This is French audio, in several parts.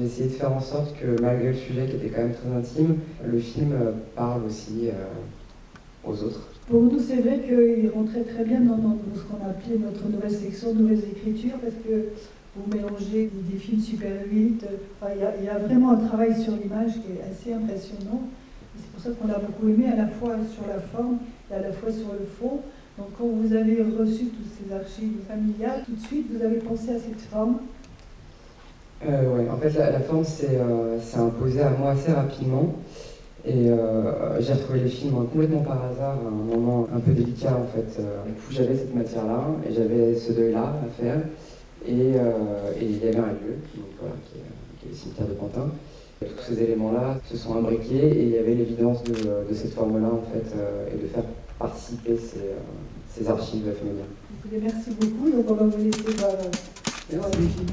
essayé de faire en sorte que, malgré le sujet qui était quand même très intime, le film parle aussi aux autres. Pour nous, c'est vrai qu'il rentrait très bien dans ce qu'on appelait notre nouvelle section Nouvelles Écritures, parce que vous mélangez des films Super 8, il y a vraiment un travail sur l'image qui est assez impressionnant. Et c'est pour ça qu'on l'a beaucoup aimé, à la fois sur la forme et à la fois sur le fond. Donc quand vous avez reçu toutes ces archives familiales, tout de suite vous avez pensé à cette forme. Ouais, en fait la forme s'est imposée à moi assez rapidement. Et j'ai retrouvé les films complètement par hasard, à un moment un peu délicat en fait. Du coup, j'avais cette matière-là et j'avais ce deuil-là à faire. Et il y avait un lieu, donc, voilà, qui est le cimetière de Pantin. Tous ces éléments-là se sont imbriqués et il y avait l'évidence de cette forme-là en fait, et de faire participer ces archives familiales. Écoutez, merci beaucoup, donc on va vous laisser voir le film.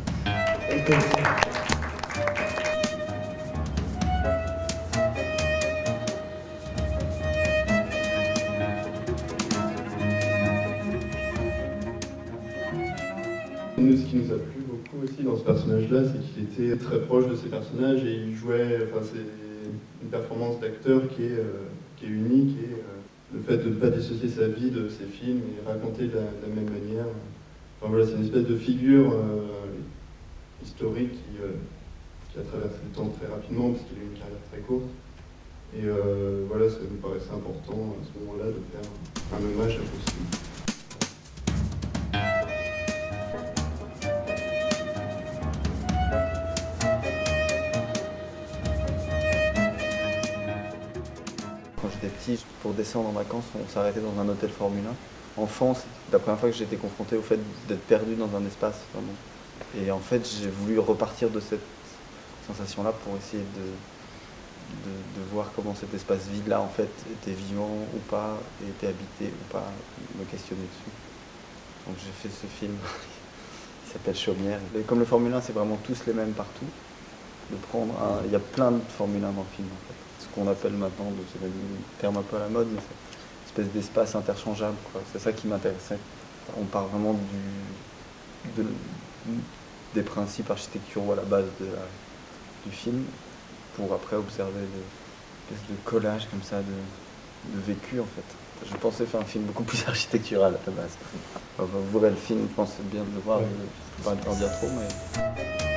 Nous, ce qui nous a plu beaucoup aussi dans ce personnage-là, c'est qu'il était très proche de ses personnages et il jouait, c'est une performance d'acteur qui est unique et le fait de ne pas dissocier sa vie de ses films et raconter de la même manière. Enfin voilà, c'est une espèce de figure historique qui a traversé le temps très rapidement parce qu'il a eu une carrière très courte. Et voilà, ça nous paraissait important à ce moment-là de faire un hommage à Faustine. Quand j'étais petit, pour descendre en vacances, on s'arrêtait dans un hôtel Formule 1. Enfant, c'est la première fois que j'étais confronté au fait d'être perdu dans un espace. Vraiment. Et en fait, j'ai voulu repartir de cette sensation-là pour essayer de voir comment cet espace vide-là en fait était vivant ou pas, et était habité ou pas, me questionner dessus. Donc j'ai fait ce film qui s'appelle Chaumière. Et comme le Formule 1, c'est vraiment tous les mêmes partout. Il y a plein de Formule 1 dans le film en fait. Ce qu'on appelle maintenant, c'est un terme un peu à la mode, mais c'est une espèce d'espace interchangeable, quoi. C'est ça qui m'intéressait. On part vraiment des principes architecturaux à la base du film, pour après observer des espèces de collage comme ça de vécu en fait. Je pensais faire un film beaucoup plus architectural à la base. Enfin, vous verrez le film, je pense que c'est bien de le voir, je ne peux pas en dire trop, mais...